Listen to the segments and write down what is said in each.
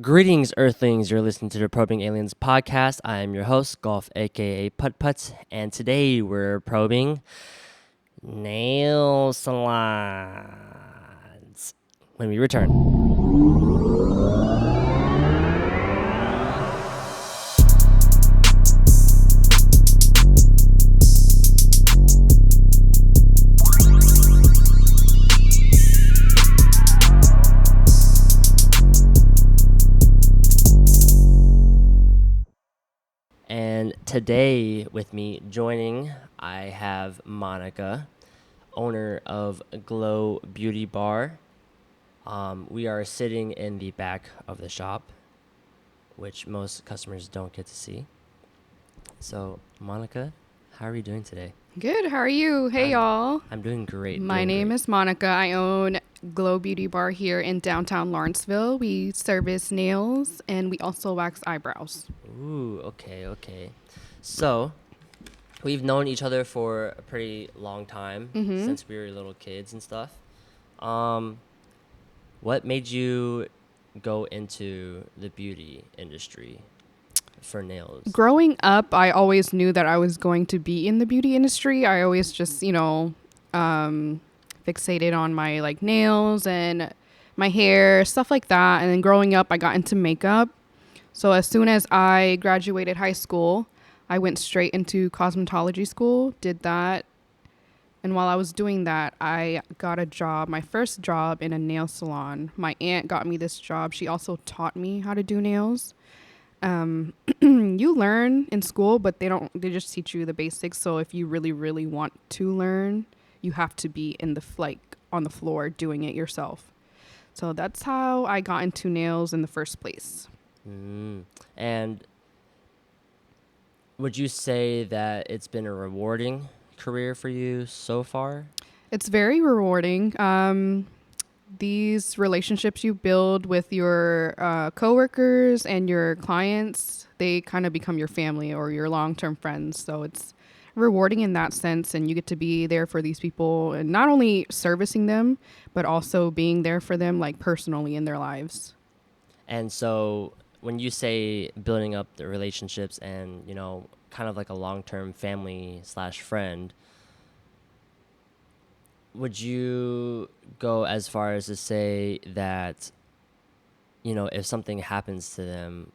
Greetings, Earthlings. You're listening to the Probing Aliens podcast. I am your host, Golf, aka Putt Putt, and today we're probing nail salons. When we return. And today with me joining, I have Monica, owner of Glo Beauty Bar. We are sitting in the back of the shop, which most customers don't get to see. So, Monica, how are you doing today? Good. How are you? Hey, y'all. I'm doing great. My name is Monica. I own Glo Beauty Bar here in Downtown Lawrenceville. We service nails and we also wax eyebrows. Ooh, okay. So, we've known each other for a pretty long time, since we were little kids and stuff. What made you go into the beauty industry for nails? Growing up, I always knew that I was going to be in the beauty industry. I always just, fixated on my nails and my hair, stuff like that. And then growing up, I got into makeup. So as soon as I graduated high school, I went straight into cosmetology school, did that. And while I was doing that, I got a job, my first job in a nail salon. My aunt got me this job. She also taught me how to do nails. You learn in school, but they just teach you the basics. So if you really, really want to learn, you have to be in on the floor doing it yourself. So that's how I got into nails in the first place. And would you say that it's been a rewarding career for you so far? It's very rewarding. These relationships you build with your coworkers and your clients, they kind of become your family or your long-term friends. So it's rewarding in that sense, and you get to be there for these people and not only servicing them, but also being there for them personally in their lives. And so when you say building up the relationships and, kind of like a long-term family / friend, would you go as far as to say that, if something happens to them,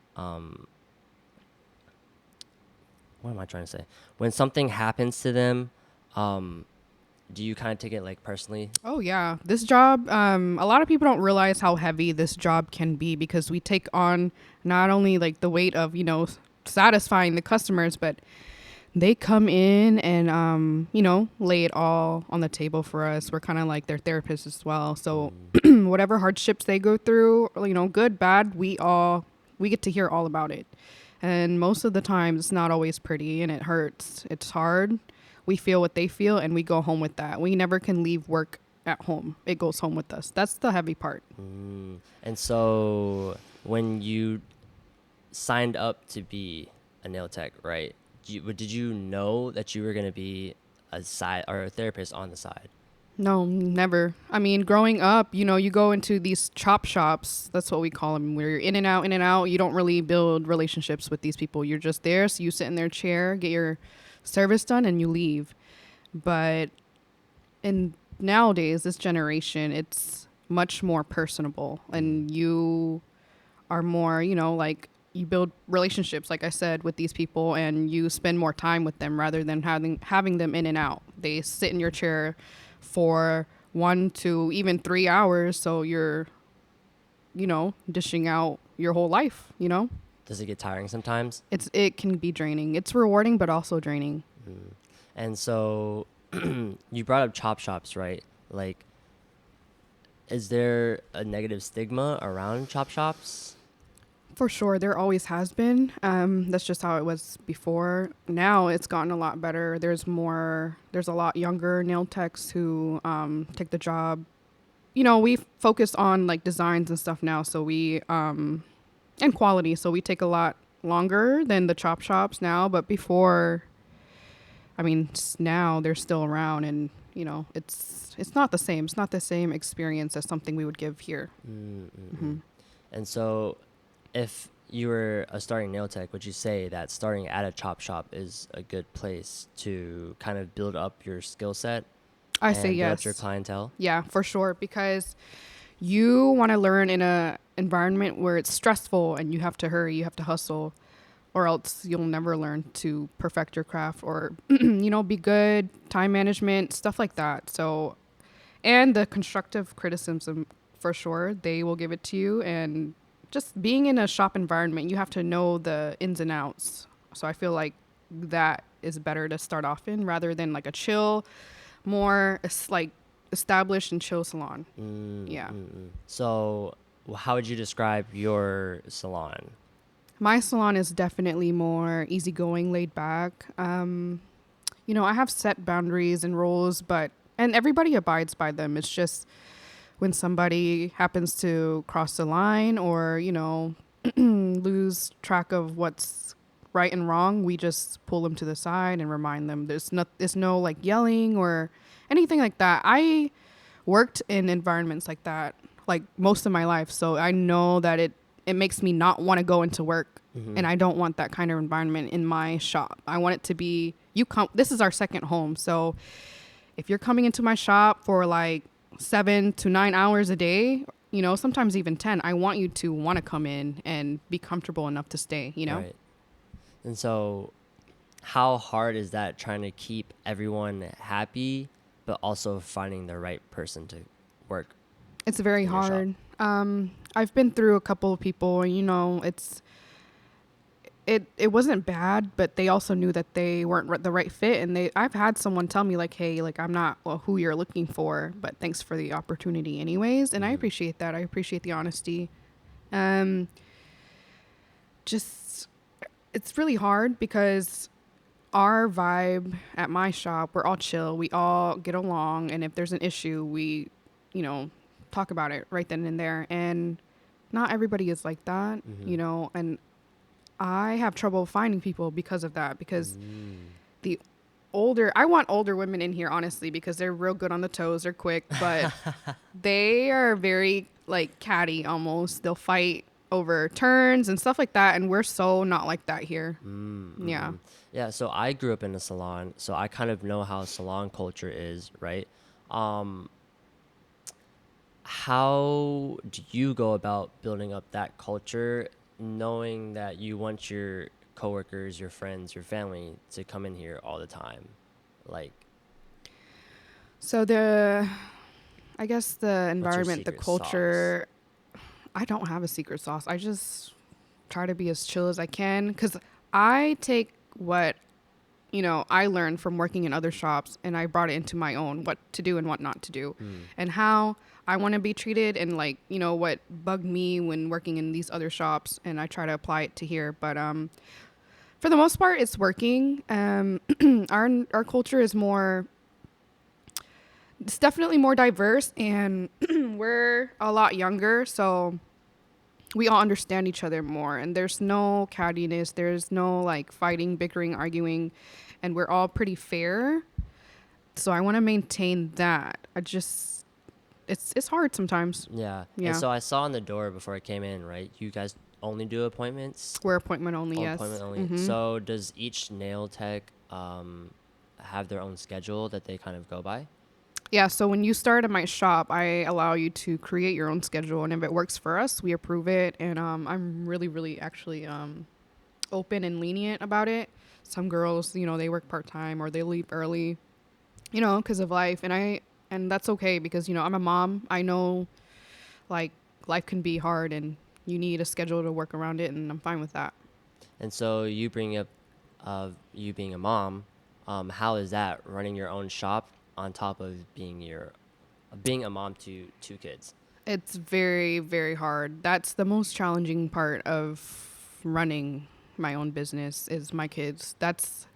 what am I trying to say? When something happens to them, do you kind of take it personally? Oh yeah, this job, a lot of people don't realize how heavy this job can be because we take on not only the weight of, satisfying the customers, but they come in and, lay it all on the table for us. We're kind of like their therapists as well. So whatever hardships they go through, good, bad, we get to hear all about it. And most of the time it's not always pretty and it hurts. It's hard. We feel what they feel and we go home with that. We never can leave work at home. It goes home with us. That's the heavy part. And so when you signed up to be a nail tech, right? Did you know that you were going to be a side or a therapist on the side? No, never. I mean, growing up, you go into these chop shops. That's what we call them, where you're in and out. You don't really build relationships with these people. You're just there. So you sit in their chair, get your service done, and you leave. But nowadays, this generation, it's much more personable. And you are more, you build relationships, like I said, with these people, and you spend more time with them rather than having them in and out. They sit in your chair for 1 to even 3 hours, so you're dishing out your whole life. Does it get tiring sometimes? It can be draining. It's rewarding but also draining. And so you brought up chop shops, right? Is there a negative stigma around chop shops? For sure, there always has been. That's just how it was before. Now it's gotten a lot better. There's a lot younger nail techs who take the job. We focus on designs and stuff now, so we and quality, so we take a lot longer than the chop shops now. But before, now they're still around, and it's not the same. It's not the same experience as something we would give here. And so if you were a starting nail tech, would you say that starting at a chop shop is a good place to kind of build up your skill set I say and build up your yes. clientele? Yeah, for sure. Because you want to learn in a environment where it's stressful and you have to hurry, you have to hustle, or else you'll never learn to perfect your craft or be good, time management, stuff like that. So, and the constructive criticism, for sure, they will give it to you. And just being in a shop environment, you have to know the ins and outs. So I feel like that is better to start off in rather than like a chill, more like established and chill salon. Yeah. So, how would you describe your salon? My salon is definitely more easygoing, laid back. I have set boundaries and rules, and everybody abides by them. It's just when somebody happens to cross the line or, lose track of what's right and wrong, we just pull them to the side and remind them. There's no like yelling or anything like that. I worked in environments like that like most of my life, so I know that it makes me not want to go into work. And I don't want that kind of environment in my shop. I want it to be this is our second home. So if you're coming into my shop for like 7 to 9 hours a day, sometimes even 10, I want you to want to come in and be comfortable enough to stay. Right. And so, how hard is that trying to keep everyone happy, but also finding the right person to work It's very in your shop? hard. I've been through a couple of people, it wasn't bad, but they also knew that they weren't the right fit. And I've had someone tell me like, hey, like I'm not who you're looking for, but thanks for the opportunity anyways. And I appreciate that. I appreciate the honesty. Um, just, it's really hard because our vibe at my shop, we're all chill. We all get along. And if there's an issue, we, talk about it right then and there. And not everybody is like that, and I have trouble finding people because of that. Because the I want older women in here, honestly, because they're real good on the toes. They're quick, but they are very like catty almost. They'll fight over turns and stuff like that. And we're so not like that here. Yeah. Yeah, so I grew up in a salon, so I kind of know how salon culture is, right? Um, how do you go about building up that culture, knowing that you want your coworkers, your friends, your family to come in here all the time? Like, So I guess the what's your environment, the secret sauce? culture, I don't have a secret sauce. I just try to be as chill as I can because I take what I learned from working in other shops and I brought it into my own, what to do and what not to do, and how I want to be treated, and like what bugged me when working in these other shops, and I try to apply it to here. But for the most part, it's working. Our culture is more. It's definitely more diverse, and we're a lot younger, so we all understand each other more, and there's no cattiness, there's no like fighting, bickering, arguing, and we're all pretty fair. So I want to maintain that. It's hard sometimes. Yeah. And Yeah. so I saw on the door before I came in, right? You guys only do appointments? We're appointment only, Oh, yes. appointment only. So does each nail tech have their own schedule that they kind of go by? Yeah, so when you start at my shop, I allow you to create your own schedule, and if it works for us, we approve it. And I'm really, really actually open and lenient about it. Some girls, they work part time or they leave early, because of life, and that's okay because I'm a mom. I know like life can be hard, and you need a schedule to work around it, and I'm fine with that. And so you bring up you being a mom. How is that running your own shop on top of being a mom to two kids? It's very, very hard. That's the most challenging part of running my own business is my kids. That's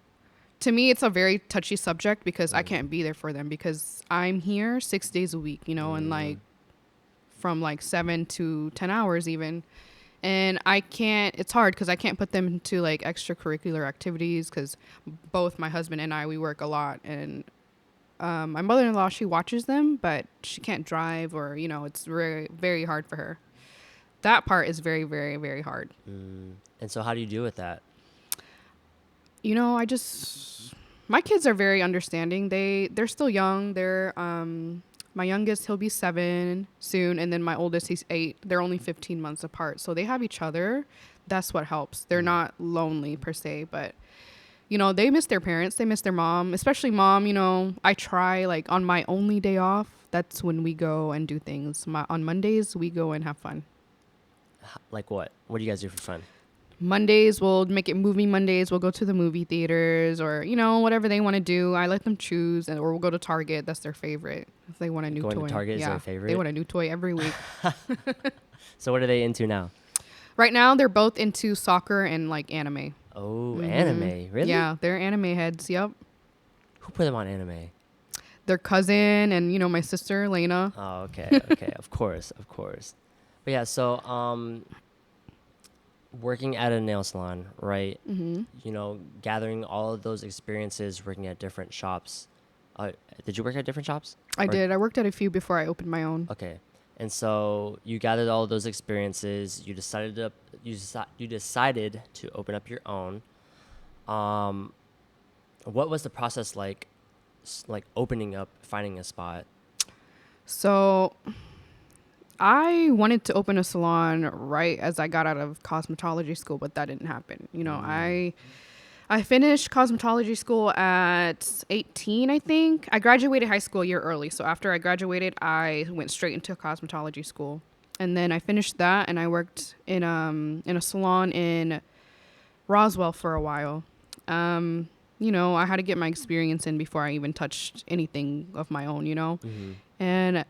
to me, it's a very touchy subject because I can't be there for them because I'm here 6 days a week, and like from like 7 to 10 hours even. And I can't, it's hard because I can't put them into like extracurricular activities because both my husband and I, we work a lot. And my mother-in-law, she watches them, but she can't drive or, it's very, very hard for her. that part is very, very, very hard. And so how do you deal with that? My kids are very understanding. They're still young. They're my youngest, he'll be 7 soon, and then my oldest, he's 8. They're only 15 months apart, so they have each other. That's what helps. They're not lonely per se, but they miss their parents. They miss their mom, especially mom. I try, like, on my only day off, that's when we go and do things. On Mondays, we go and have fun. Like what? What do you guys do for fun? Mondays, we'll make it movie Mondays. We'll go to the movie theaters or, whatever they want to do. I let them choose, or we'll go to Target. That's their favorite. If they want a new toy. Going to Target is their favorite? They want a new toy every week. So what are they into now? Right now, they're both into soccer and, like, anime. Oh, anime. Really? Yeah, they're anime heads. Yep. Who put them on anime? Their cousin and, my sister, Lena. Oh, okay. Okay. Of course. But yeah, so working at a nail salon, right? Gathering all of those experiences working at different shops. Did you work at different shops? I did. I worked at a few before I opened my own. Okay. And so you gathered all of those experiences. You decided to open up your own. What was the process like opening up, finding a spot? So I wanted to open a salon right as I got out of cosmetology school, but that didn't happen. I finished cosmetology school at 18, I think. I graduated high school a year early. So after I graduated, I went straight into cosmetology school. And then I finished that, and I worked in a salon in Roswell for a while. I had to get my experience in before I even touched anything of my own, And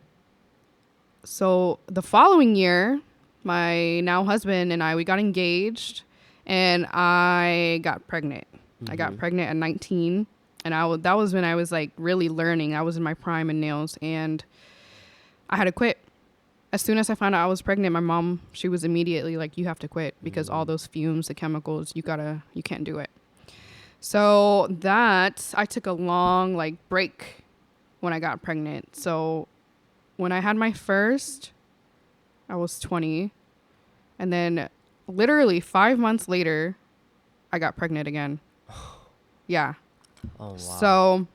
so the following year, my now husband and we got engaged, and I got pregnant. I got pregnant at 19, and that was when I was, like, really learning. I was in my prime in nails, and I had to quit. As soon as I found out I was pregnant, my mom, she was immediately like, you have to quit because all those fumes, the chemicals, you can't do it. So I took a long, like, break when I got pregnant. So when I had my first, I was 20. And then literally 5 months later, I got pregnant again. Yeah. Oh, wow. So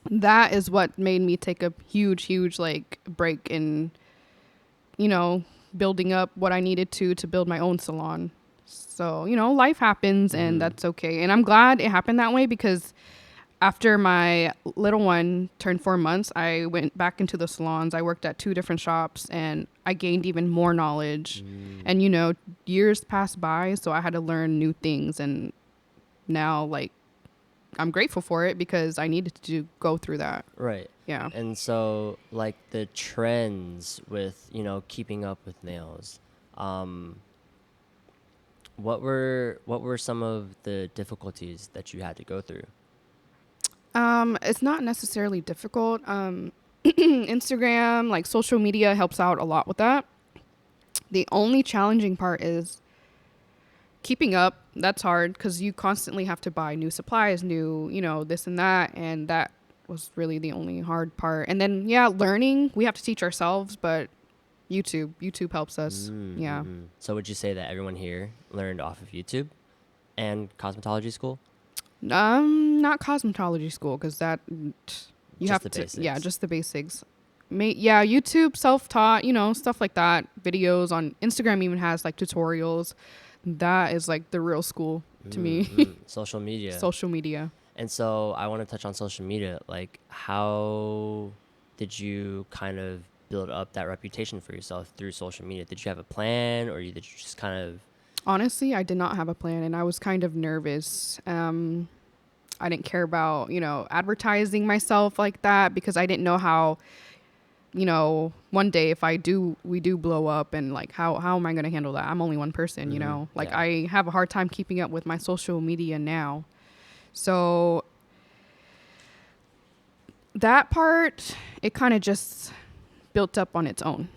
that is what made me take a huge, like, break in, building up what I needed to build my own salon. So, life happens, and that's okay. And I'm glad it happened that way, because after my little one turned 4 months, I went back into the salons. I worked at 2 different shops, and I gained even more knowledge. And, years passed by, so I had to learn new things. And now, like, I'm grateful for it because I needed to go through that. Right. Yeah. And so, like, the trends with, keeping up with nails, what were some of the difficulties that you had to go through? It's not necessarily difficult. Instagram, like, social media helps out a lot with that. The only challenging part is keeping up. That's hard because you constantly have to buy new supplies, new, this and that. And that was really the only hard part. And then, learning, we have to teach ourselves, but YouTube helps us. Yeah. So would you say that everyone here learned off of YouTube and cosmetology school? Not cosmetology school, because that you Just have the to. basics. Yeah, just the basics. YouTube, self-taught, stuff like that. Videos on Instagram even has, like, tutorials. That is, like, the real school to me. Social media. Social media. And so I want to touch on social media. Like, how did you kind of build up that reputation for yourself through social media? Did you have a plan, or did you just kind of... Honestly, I did not have a plan, and I was kind of nervous. I didn't care about, advertising myself like that, because I didn't know how, one day if we do blow up, and, like, how am I going to handle that? I'm only one person, Like, Yeah. I have a hard time keeping up with my social media now. So that part, it kind of just built up on its own.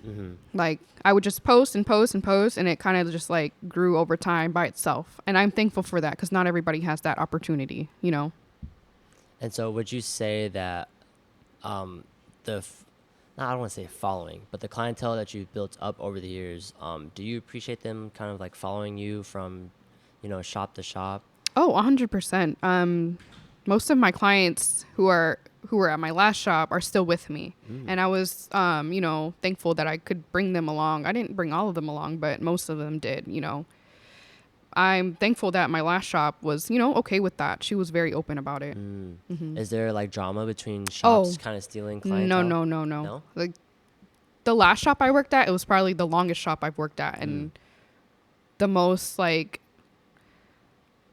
Like, I would just post and post and post, and it kind of just, like, grew over time by itself. And I'm thankful for that, because not everybody has that opportunity, And so would you say that I don't want to say following, but the clientele that you've built up over the years, do you appreciate them kind of like following you from, shop to shop? Oh, 100%. Most of my clients who were at my last shop are still with me. Mm. And I was, thankful that I could bring them along. I didn't bring all of them along, but most of them did. I'm thankful that my last shop was, okay with that. She was very open about it. Mm. Hmm. Is there like drama between shops Oh, kind of stealing no, clientele? no, no, no. No? Like the last shop I worked at, it was probably the longest shop I've worked at. Mm. And the most like,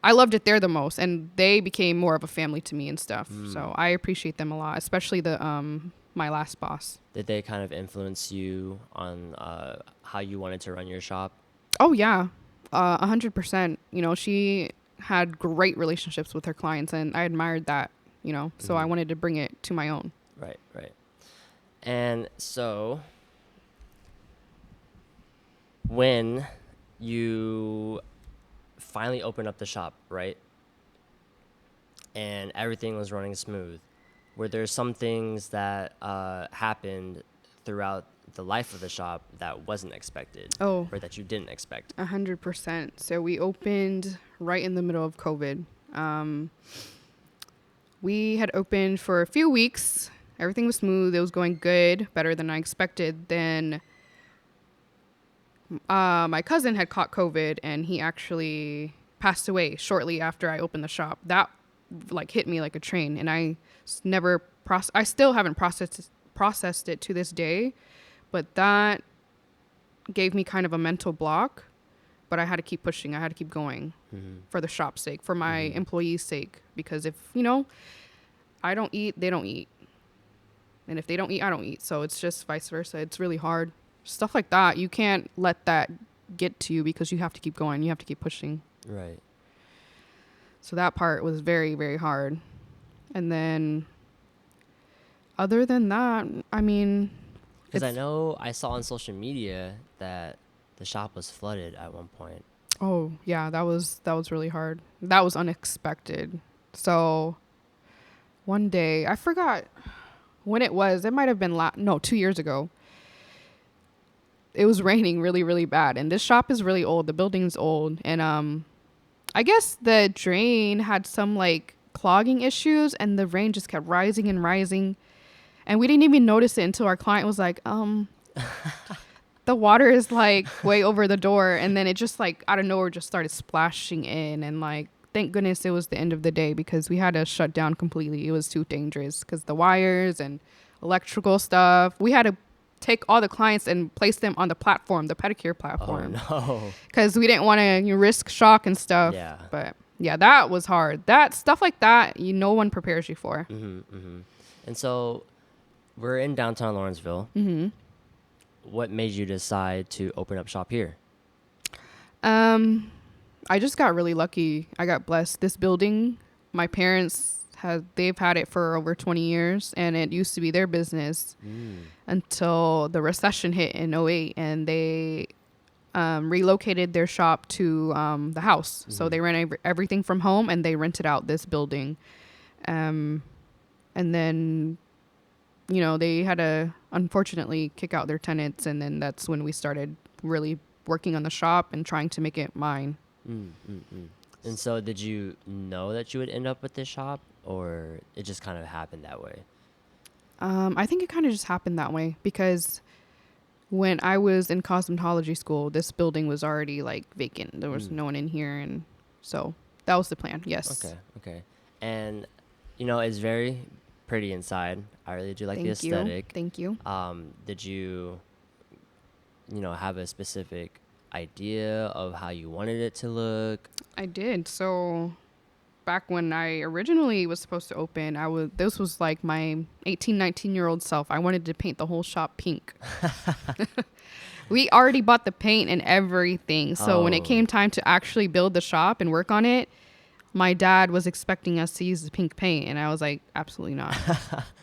I loved it there the most, and they became more of a family to me and stuff. Mm. So I appreciate them a lot, especially the my last boss. Did they kind of influence you on how you wanted to run your shop? Oh yeah, 100%. She had great relationships with her clients, and I admired that. So I Mhm. wanted to bring it to my own. Right, right. And so when you finally opened up the shop, right? And everything was running smooth. Were there some things that happened throughout the life of the shop that wasn't expected Oh, or that you didn't expect? 100%. So we opened right in the middle of COVID. We had opened for a few weeks. Everything was smooth. It was going good, better than I expected. Then my cousin had caught COVID, and he actually passed away shortly after I opened the shop. That like hit me like a train, and I still haven't processed it to this day, but that gave me kind of a mental block. But I had to keep pushing. I had to keep going Mm-hmm. for the shop's sake, for my Mm-hmm. employees' sake, because if I don't eat, they don't eat, and if they don't eat, I don't eat. So it's just vice versa. It's really hard. Stuff like that, you can't let that get to you because you have to keep going. You have to keep pushing. Right. So that part was very, very hard. And then other than that, I mean, Because I it's, know I saw on social media that the shop was flooded at one point. oh yeah, that was really hard. That was unexpected. So one day, I forgot when it was. It might have been 2 years ago. It was raining really, really bad, and this shop is really old. The building's old, and I guess the drain had some like clogging issues, and the rain just kept rising and rising, and we didn't even notice it until our client was like, the water is like way over the door, and then it just like out of nowhere just started splashing in, and like thank goodness it was the end of the day because we had to shut down completely. It was too dangerous because the wires and electrical stuff. We had to take all the clients and place them on the platform, the pedicure Oh platform, no. because we didn't want to risk shock and stuff. Yeah. But yeah, that was hard. That stuff like that, no one prepares you for. Mm-hmm, mm-hmm. And so we're in downtown Lawrenceville. Mm-hmm. What made you decide to open up shop here? I just got really lucky. I got blessed. This building, my parents they've had it for over 20 years, and it used to be their business until the recession hit in '08, and they relocated their shop to the house. Mm-hmm. So they ran everything from home, and they rented out this building. And then, they had to unfortunately kick out their tenants, and then that's when we started really working on the shop and trying to make it mine. Mm-hmm. And so did you know that you would end up with this shop, or it just kind of happened that way? I think it kind of just happened that way because when I was in cosmetology school, this building was already like vacant. There was no one in here, and so that was the plan. Yes. Okay, okay. And it's very pretty inside. I really do like the Thank you. aesthetic. Thank you. Did you have a specific idea of how you wanted it to look? I did. So back when I originally was supposed to open, this was like my 18, 19-year-old self. I wanted to paint the whole shop pink. We already bought the paint and everything. So when it came time to actually build the shop and work on it, my dad was expecting us to use the pink paint, and I was like, absolutely not.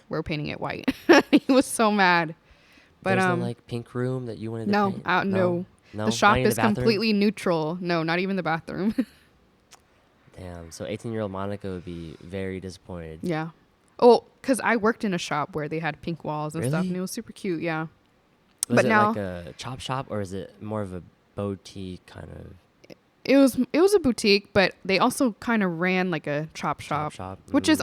We're painting it white. He was so mad. But There's no like pink room that you wanted to no, paint? no. No? The shop Not even is the bathroom? completely neutral. No, not even the bathroom. Damn. So 18-year-old Monica would be very disappointed. Yeah. Oh, because I worked in a shop where they had pink walls and stuff, Really? and it was super cute. Yeah. Was But it like now a chop shop or is it more of a boutique kind of it was a boutique, but they also kind of ran like a chop chop shop, shop? which is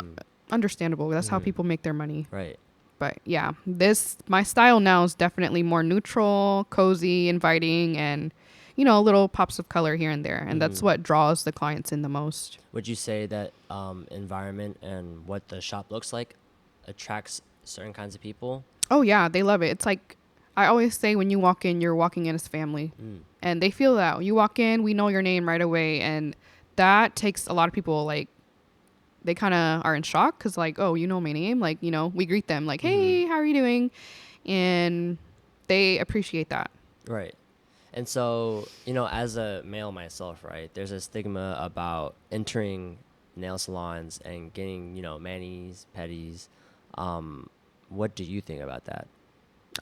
understandable. That's how Mm-hmm. people make their money. Right. But yeah, this my style now is definitely more neutral, cozy, inviting, and little pops of color here and there, and that's Mm-hmm. what draws the clients in the most. Would you say that environment and what the shop looks like attracts certain kinds of people? Oh yeah, they love it. It's like I always say, when you walk in, you're walking in as family, Mm. and they feel that. You walk in, we know your name right away, and that takes a lot of people, like, they kind of are in shock because, like, oh, you know my name, like, we greet them like, Mm-hmm. hey, how are you doing, and they appreciate that. Right. And so, you know, as a male myself, right, there's a stigma about entering nail salons and getting, you know, manis, pedis. What do you think about that?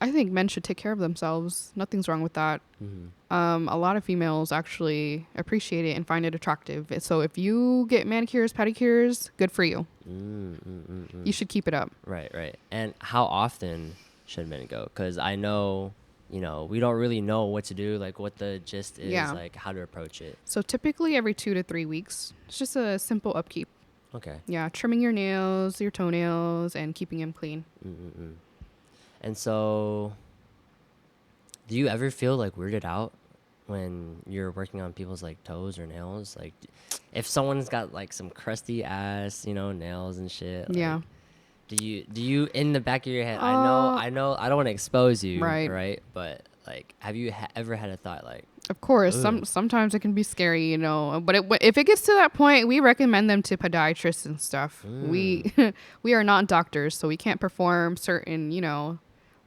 I think men should take care of themselves. Nothing's wrong with that. Mm-hmm. A lot of females actually appreciate it and find it attractive. So if you get manicures, pedicures, good for you. You should keep it up. Right, right. And how often should men go? Because I know, you know, we don't really know what to do, like what the gist is, Yeah. like how to approach it. So typically every 2 to 3 weeks. It's just a simple upkeep. Okay. Yeah, trimming your nails, your toenails, and keeping them clean. Mm-mm-mm. And so, do you ever feel like weirded out when you're working on people's like toes or nails? Like, if someone's got like some crusty ass, you know, nails and shit. Like, Yeah. do you in the back of your head? Uh, I know. I don't want to expose you, Right. right? But like, have you ever had a thought like, Of course, ugh, sometimes it can be scary, but if it gets to that point, we recommend them to podiatrists and stuff. We we are not doctors, so we can't perform certain,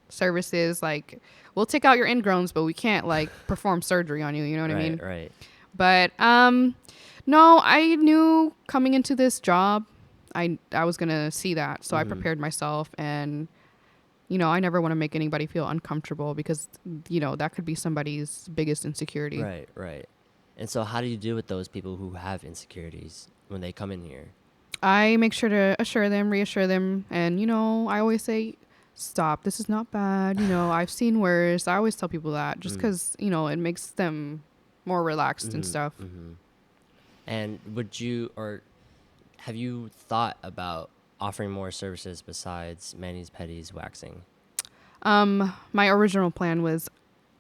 services. Like, we'll take out your ingrowns, but we can't like perform surgery on you. You know what I right, mean? right, But no, I knew coming into this job, I was gonna see that, so I prepared myself, and I never want to make anybody feel uncomfortable because that could be somebody's biggest insecurity. right, right. And so, how do you deal with those people who have insecurities when they come in here? I make sure to assure them, reassure them, and I always say, "Stop. This is not bad. I've seen worse." I always tell people that just because it makes them more relaxed and stuff. And would you or have you thought about offering more services besides manis, pedis, waxing? My original plan was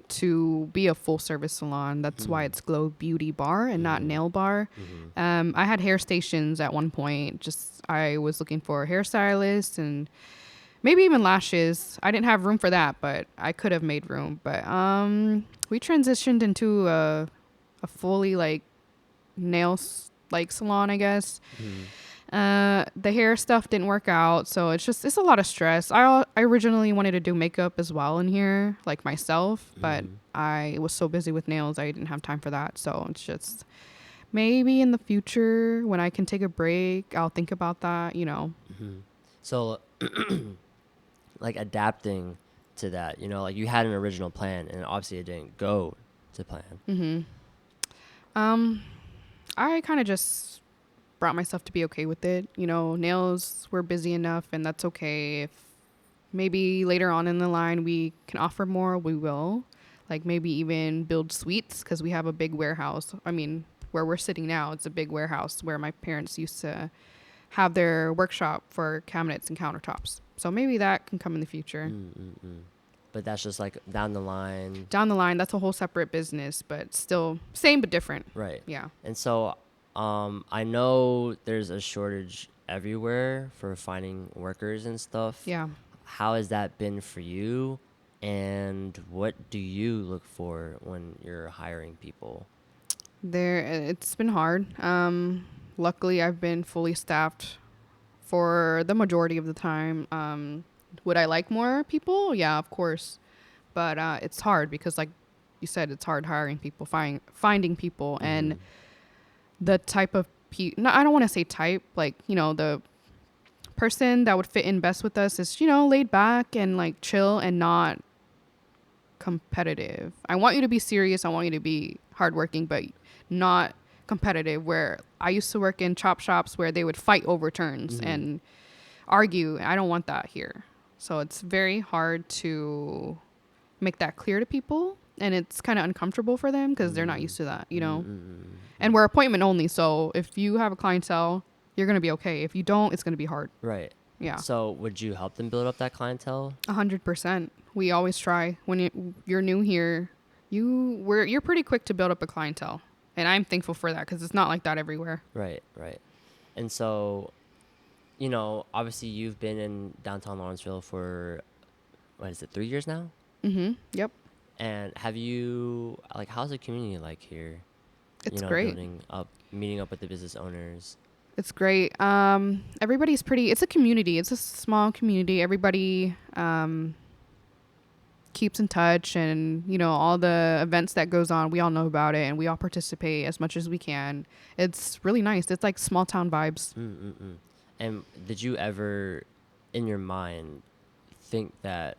to be a full service salon. That's why it's Glo Beauty Bar and not Nail Bar. I had hair stations at one point. Just I was looking for a hairstylist and maybe even lashes. I didn't have room for that, but I could have made room. But we transitioned into a fully like nails like salon, I guess. The hair stuff didn't work out, so it's a lot of stress. I originally wanted to do makeup as well in here, like myself, but I was so busy with nails I didn't have time for that. So it's just maybe in the future when I can take a break, I'll think about that. So, like adapting to that, like you had an original plan and obviously it didn't go to plan. I kind of just brought myself to be okay with it. Nails were busy enough, and that's okay. If maybe later on in the line we can offer more, we will. Like maybe even build suites because we have a big warehouse. I mean, where we're sitting now, it's a big warehouse where my parents used to have their workshop for cabinets and countertops. So maybe that can come in the future. But that's just like down the line. Down the line, that's a whole separate business, but still same but different. Right. Yeah. And so I know there's a shortage everywhere for finding workers and stuff. Yeah. How has that been for you? And what do you look for when you're hiring people? It's been hard. Luckily, I've been fully staffed for the majority of the time. Would I like more people? Yeah, of course. But it's hard because, like you said, it's hard hiring people, finding people, and the type of no, I don't want to say type. Like the person that would fit in best with us is laid back and like chill and not competitive. I want you to be serious. I want you to be hardworking, but not competitive. Where I used to work in chop shops where they would fight over turns, and argue. I don't want that here. So it's very hard to make that clear to people. And it's kind of uncomfortable for them because they're not used to that, you know? And we're appointment only. So if you have a clientele, you're going to be okay. If you don't, it's going to be hard. Right. Yeah. So would you help them build up that clientele? 100%. We always try. When you're new here, you're pretty quick to build up a clientele. And I'm thankful for that because it's not like that everywhere. Right, right. And so, you know, obviously you've been in downtown Lawrenceville for, what is it, 3 years now? Mm-hmm. Yep. And have you, like, how's the community like here? It's You know, great. building up, meeting up with the business owners. It's great. Everybody's pretty. It's a community. It's a small community. Everybody keeps in touch, and you know all the events that goes on. We all know about it, and we all participate as much as we can. It's really nice. It's like small town vibes. Mm-mm-mm. And did you ever, in your mind, think that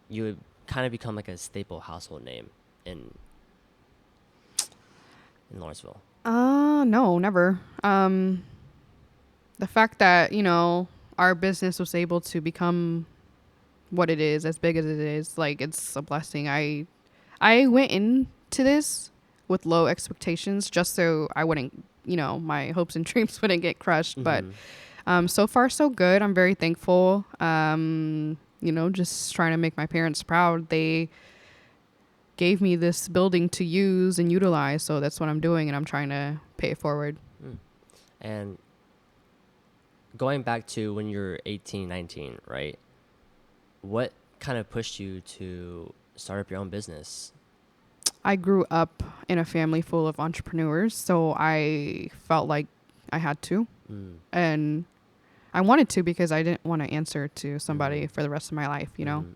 you would kind of become like a staple household name in Lawrenceville? No, never. The fact that you know our business was able to become what it is, as big as it is, like it's a blessing. I went into this with low expectations just so I wouldn't, you know, my hopes and dreams wouldn't get crushed. But so far so good. I'm very thankful. You know, just trying to make my parents proud. They gave me this building to use and utilize, so that's what I'm doing, and I'm trying to pay it forward. And going back to when you were 18, 19, right? What kind of pushed you to start up your own business? I grew up in a family full of entrepreneurs, so I felt like I had to. And I wanted to because I didn't want to answer to somebody for the rest of my life, you know?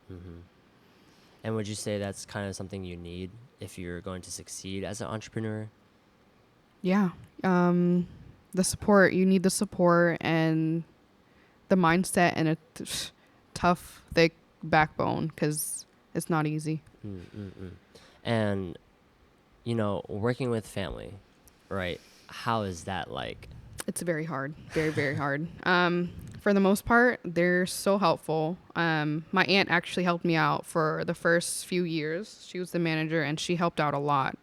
And would you say that's kind of something you need if you're going to succeed as an entrepreneur? Yeah. The support, you need the support and the mindset and a tough, thick backbone because it's not easy. And, you know, working with family, right? How is that like? It's very hard. Very, very hard. For the most part, they're so helpful. My aunt actually helped me out for the first few years. She was the manager and she helped out a lot.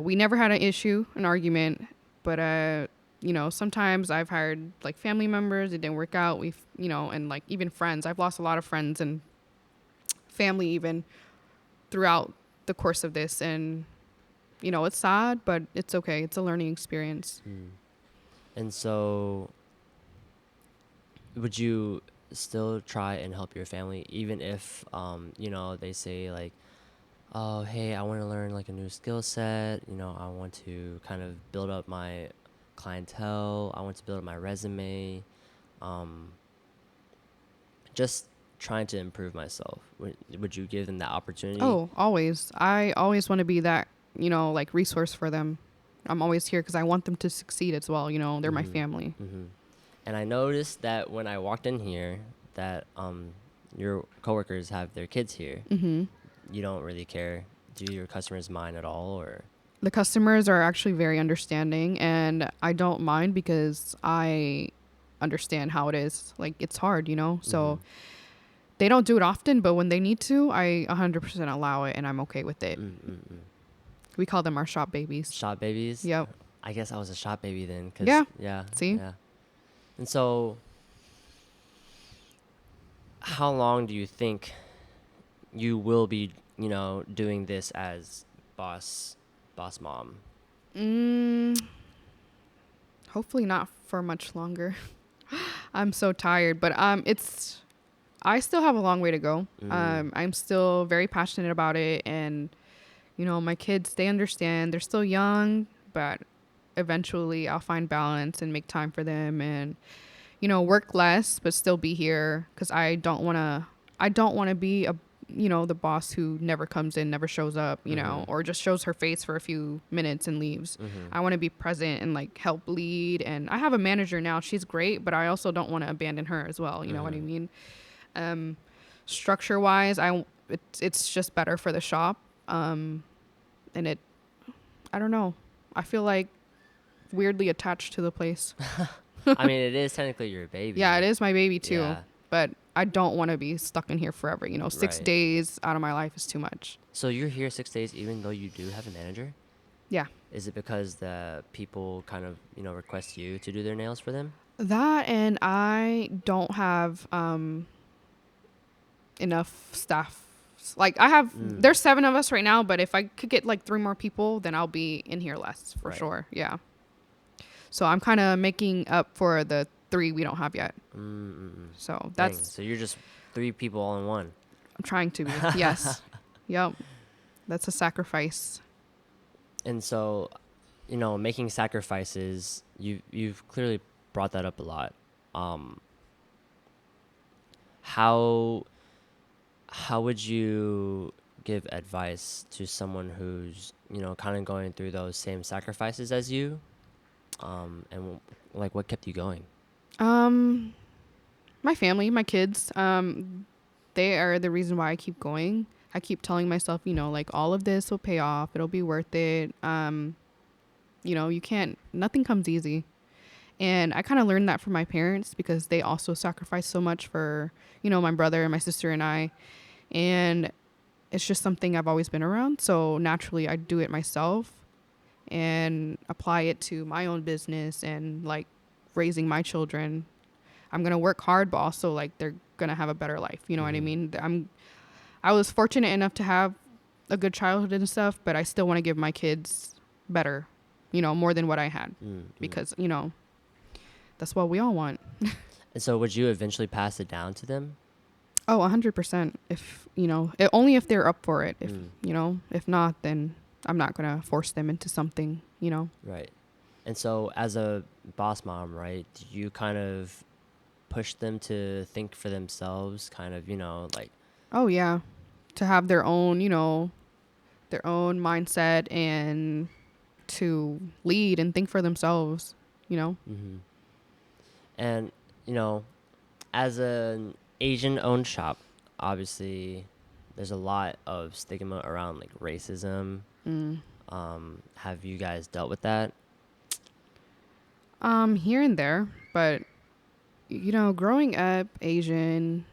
We never had an issue, an argument, but you know, sometimes I've hired like family members, it didn't work out. We've, you know, and like even friends. I've lost a lot of friends and family even throughout the course of this, and you know, it's sad, but it's okay. It's a learning experience. And so would you still try and help your family even if you know, they say like, oh, hey, I want to learn like a new skill set, you know, I want to kind of build up my clientele, I want to build up my resume, just trying to improve myself. Would you give them that opportunity? Oh, always. I always want to be that, you know, like resource for them. I'm always here because I want them to succeed as well. You know, they're my family. And I noticed that when I walked in here that your coworkers have their kids here. You don't really care. Do your customers mind at all, or? The customers are actually very understanding, and I don't mind because I understand how it is. Like, it's hard, you know? So they don't do it often, but when they need to, I 100% allow it, and I'm okay with it. We call them our shop babies. Shop babies? Yep. I guess I was a shop baby then. Yeah. See? Yeah. And so, how long do you think you will be, you know, doing this as boss mom? Hopefully not for much longer. I'm so tired, but I still have a long way to go. I'm still very passionate about it, and you know, my kids, they understand. They're still young, but eventually I'll find balance and make time for them, and you know, work less but still be here because I don't want to be a, you know, the boss who never comes in, never shows up, you know, or just shows her face for a few minutes and leaves. I want to be present and like help lead. And I have a manager now. She's great, but I also don't want to abandon her as well. You know what I mean? Structure wise, it's just better for the shop. And I don't know. I feel like weirdly attached to the place. I mean, it is technically your Yeah, it baby. is my baby too. Yeah, But I don't want to be stuck in here forever. 6 right. days out of my life is too much. So you're here 6 days, even though you do have a manager. Yeah. Is it because the people kind of request you to do their nails for them? That, and I don't have enough staff. Like I have, Mm, there's 7 of us right now, but if I could get like 3 more people, then I'll be in here less for right. sure. Yeah. So I'm kind of making up for the 3 we don't have yet. Mm-mm. So Dang. that's, So you're just three people all in one. I'm trying to be. Yes. Yep. That's a sacrifice. And so, making sacrifices. You've clearly brought that up a lot. Um, how how would you give advice to someone who's kind of going through those same sacrifices as you? And like, what kept you going? Um, my family, my kids, they are the reason why I keep going. I keep telling myself, like all of this will pay off. It'll be worth it. You can't, nothing comes easy. And I kind of learned that from my parents because they also sacrificed so much for, my brother and my sister and I. And it's just something I've always been around. So naturally, I do it myself and apply it to my own business and like raising my children. I'm going to work hard, but also like they're going to have a better life. You know what I Mm-hmm. mean? I was fortunate enough to have a good childhood and stuff, but I still want to give my kids better, more than what I had Mm-hmm. because, that's what we all want. And so, would you eventually pass it down to them? Oh, 100%. If, only if they're up for it. If, Mm, if not, then I'm not going to force them into something. right. And so, as a boss mom, right, do you kind of push them to think for themselves, kind of, like, Oh, yeah. To have their own mindset and to lead and think for themselves. hmm and, you know, as an Asian owned shop, obviously there's a lot of stigma around like racism. Mm. Have you guys dealt with that? Here and there, but growing up Asian,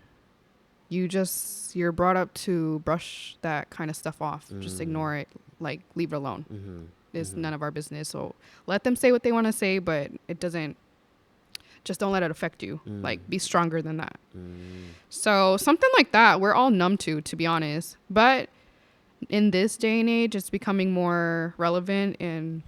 you're brought up to brush that kind of stuff off. Just Mm, ignore it, like leave it alone. mm-hmm, It's mm-hmm, none of our business. So let them say what they want to say, but it doesn't. Just don't let it affect you. mm, Like be stronger than that. mm, So something like that, we're all numb to be honest. But in this day and age, it's becoming more relevant and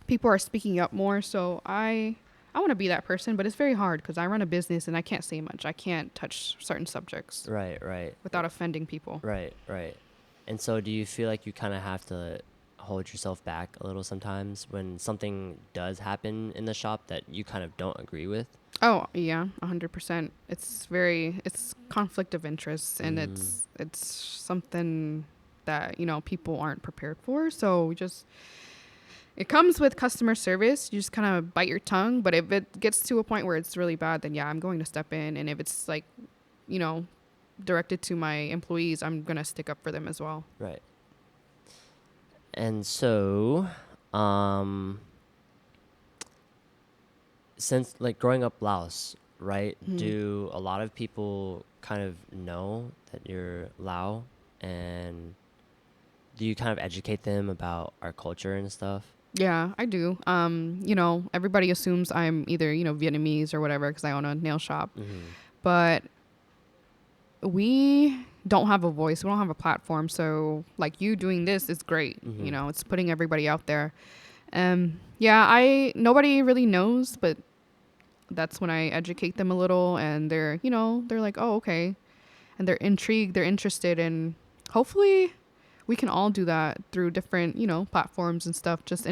people are speaking up more. So I want to be that person, but it's very hard because I run a business and I can't say much. I can't touch certain subjects right, right, without offending people. right, right. And so, do you feel like you kind of have to hold yourself back a little sometimes when something does happen in the shop that you kind of don't agree with? Oh yeah, 100%. It's conflict of interest, and Mm, it's something that people aren't prepared for. So it comes with customer service. You just kind of bite your tongue, but if it gets to a point where it's really bad, then yeah, I'm going to step in. And if it's like, you know, directed to my employees, I'm gonna stick up for them as well. right. And so, um, since like growing up Laos, right? Mhm. Do a lot of people kind of know that you're Lao, and do you kind of educate them about our culture and stuff? Yeah, I do. Everybody assumes I'm either Vietnamese or whatever because I own a nail shop, Mm-hmm. but we don't have a voice. We don't have a platform. So like you doing this is great. Mm-hmm. It's putting everybody out there. Yeah, I nobody really knows, but that's when I educate them a little and they're like, "Oh, okay." And they're intrigued, they're interested, and hopefully we can all do that through different, platforms and stuff, just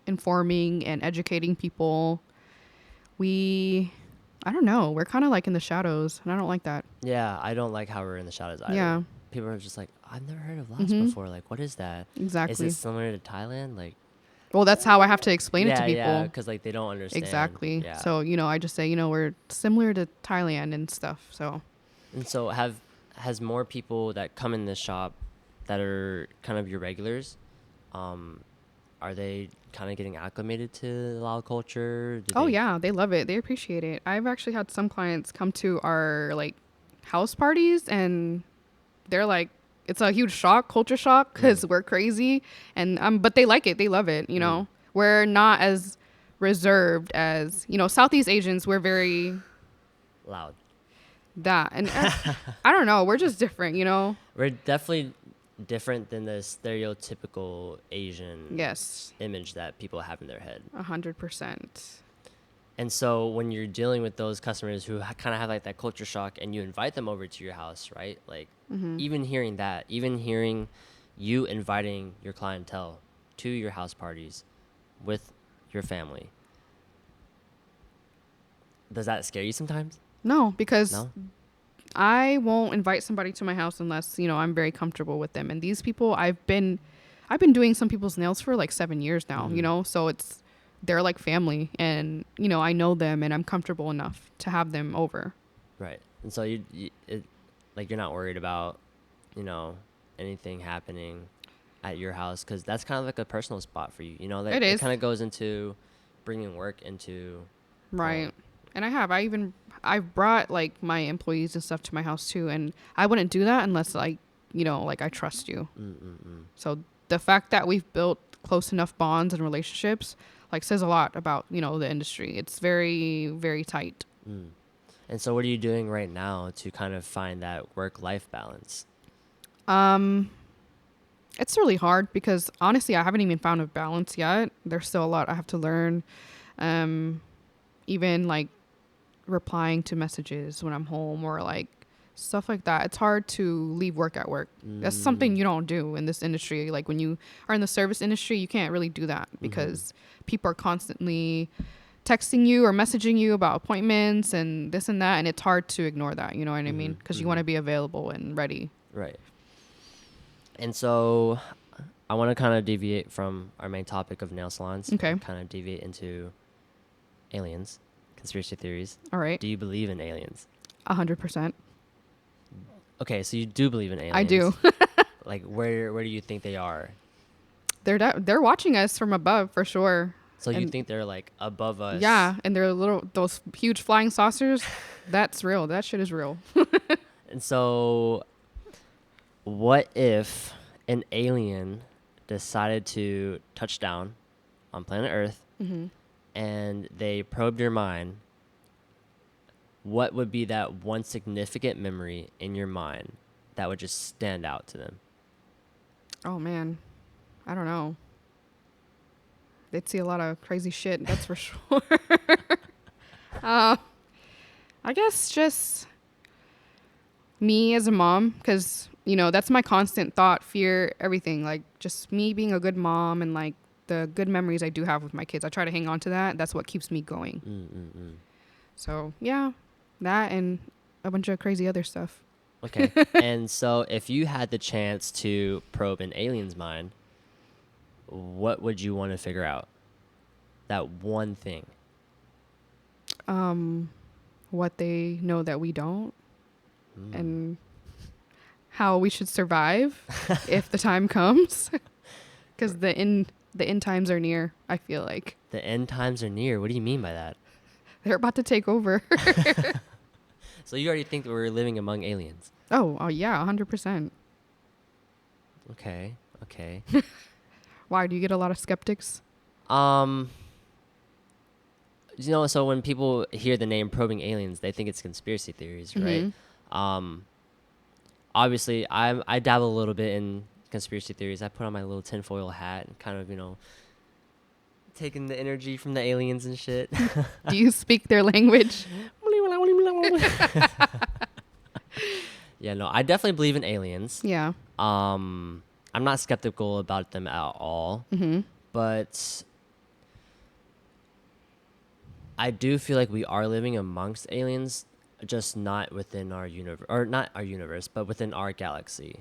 informing and educating people. We I don't know, we're kind of like in the shadows, and I don't like that. Yeah, I don't like how we're in the shadows either. Yeah. People are just like, I've never heard of Laos Mhm. before. Like, what is that? Is it Exactly. similar to Thailand? Like, Well, that's how I have to explain it to yeah, people. because like they don't understand. Exactly. Yeah. So, I just say, we're similar to Thailand and stuff. So, And so has more people that come in this shop that are kind of your regulars, um, are they kind of getting acclimated to the Lao culture? Oh yeah, they love it. They appreciate it. I've actually had some clients come to our like house parties, and they're like, it's a huge shock, culture shock, because we're crazy, and but they like it. They love it. You know, we're not as reserved as Southeast Asians. We're very Loud. that, and I don't know. We're just different. We're definitely different than the stereotypical Asian Yes, image that people have in their head. 100%. And so when you're dealing with those customers who kind of have like that culture shock and you invite them over to your house, right? Like even hearing that, even hearing you inviting your clientele to your house parties with your family, does that scare you sometimes? No, because No? I won't invite somebody to my house unless I'm very comfortable with them. And these people, I've been doing some people's nails for like 7 years now. So they're like family, and I know them, and I'm comfortable enough to have them over. Right. And so like you're not worried about, anything happening at your house, because that's kind of like a personal spot for you. That It it is. kind of goes into bringing work into Right. home. And I've brought like my employees and stuff to my house too, and I wouldn't do that unless like I trust you. So the fact that we've built close enough bonds and relationships like says a lot about the industry. It's very, very tight. And so what are you doing right now to kind of find that work-life balance? It's really hard because honestly I haven't even found a balance yet. There's still a lot I have to learn. Even like replying to messages when I'm home, or like stuff like that. It's hard to leave work at work. That's something you don't do in this industry. Like when you are in the service industry, you can't really do that because people are constantly texting you or messaging you about appointments and this and that, and it's hard to ignore that. You know what I mean? Because you want to be available and ready. Right. And so I want to kind of deviate from our main topic of nail salons. Okay. And kind of deviate into aliens, conspiracy theories. All right. Do you believe in aliens? 100%. Okay, so you do believe in aliens. I do. Like where do you think they are? They're watching us from above for sure. So you think they're like above us? Yeah, and they're those huge flying saucers. That's real. That shit is real. And so what if an alien decided to touch down on planet Earth and they probed your mind? What would be that one significant memory in your mind that would just stand out to them? Oh man, I don't know. They'd see a lot of crazy shit, that's for sure. I guess just me as a mom, because that's my constant thought, fear, everything. Like just me being a good mom, and like the good memories I do have with my kids. I try to hang on to that. That's what keeps me going. So yeah, that and a bunch of crazy other stuff. Okay. And so if you had the chance to probe an alien's mind, what would you want to figure out? That one thing. What they know that we don't, and how we should survive if the time comes. Because the end times are near, I feel like. The end times are near. What do you mean by that? They're about to take over. So you already think that we're living among aliens? Oh yeah, 100%. Okay. Why, do you get a lot of skeptics? So when people hear the name probing aliens, they think it's conspiracy theories, right? Obviously, I dabble a little bit in conspiracy theories. I put on my little tinfoil hat and kind of, taking the energy from the aliens and shit. Do you speak their language? Yeah, no, I definitely believe in aliens. Yeah. I'm not skeptical about them at all. But I do feel like we are living amongst aliens, just not within our universe, or not our universe, but within our galaxy.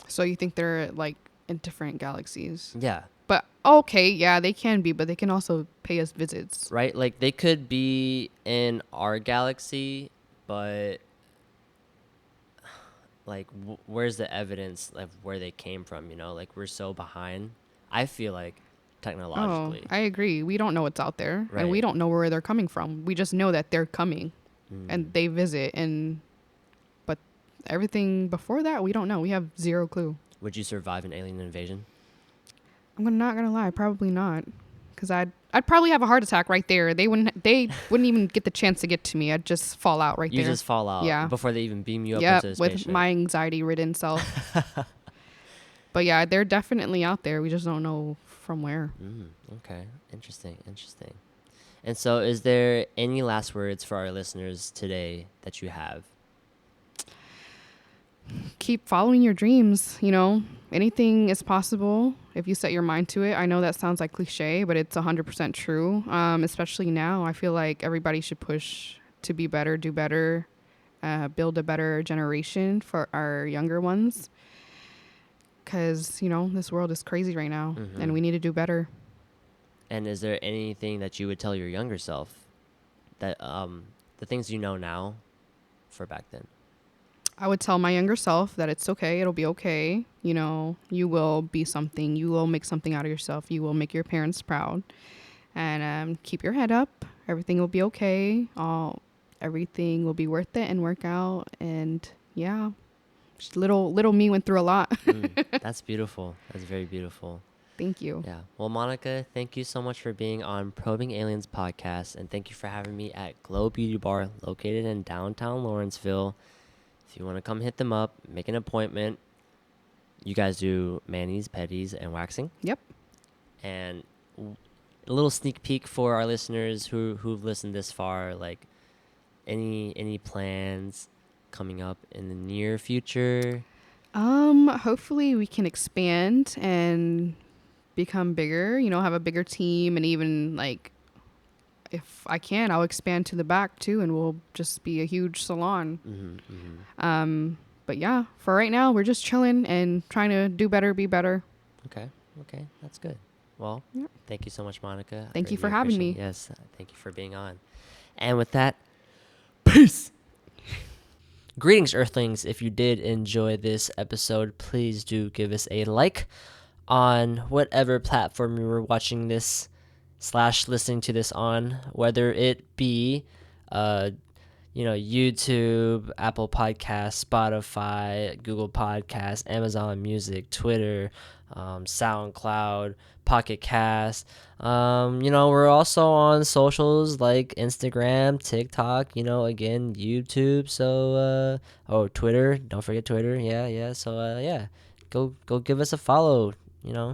So you think they're like in different galaxies? Yeah. But okay, yeah, they can be, but they can also pay us visits. Right? Like they could be in our galaxy, but like where's the evidence of where they came from, Like we're so behind I feel like Oh, technologically. I agree. We don't know what's out there, and we Right. don't know where they're coming from. We just know that they're coming, Mm. and they visit, and but everything before that, we don't know. We have zero clue. Would you survive an alien invasion? Not gonna lie, probably not, because I'd probably have a heart attack right there. They wouldn't even get the chance to get to me. I'd just fall out right You there. just fall out Yeah. before they even beam you up Yep. into a With spaceship. my anxiety-ridden self. But yeah, they're definitely out there. We just don't know from where. Okay. Interesting. Interesting. And so, is there any last words for our listeners today that you have? Keep following your dreams. Anything is possible if you set your mind to it. I know that sounds like cliche, but it's 100% true. Especially now, I feel like everybody should push to be better, do better, build a better generation for our younger ones. Because, this world is crazy right now, and we need to do better. And is there anything that you would tell your younger self that the things you know now for back then? I would tell my younger self that it's okay. It'll be okay. You will be something. You will make something out of yourself. You will make your parents proud. And keep your head up. Everything will be okay. Everything will be worth it and work out. And yeah, just little me went through a lot. That's beautiful. That's very beautiful. Thank you. Yeah. Well, Monica, thank you so much for being on Probing Aliens podcast, and thank you for having me at Glo Beauty Bar, located in downtown Lawrenceville. If you want to come hit them up, make an appointment. You guys do manis, pedis, and waxing. Yep. And a little sneak peek for our listeners who've listened this far, like any plans coming up in the near future? Hopefully we can expand and become bigger, have a bigger team, and even like if I can, I'll expand to the back too, and we'll just be a huge salon. But yeah, for right now, we're just chilling and trying to do better, be better. Okay, that's good. Well, Yep. thank you so much, Monica. Thank you for having me. Yes, thank you for being on. And with that, peace. Greetings, Earthlings. If you did enjoy this episode, please do give us a like on whatever platform you were watching this / listening to this on, whether it be YouTube, Apple Podcasts, Spotify, Google Podcasts, Amazon Music, Twitter, SoundCloud, Pocket Cast. We're also on socials like Instagram, TikTok, again, YouTube. So, Twitter. Don't forget Twitter. Yeah. So, go give us a follow.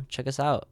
Check us out.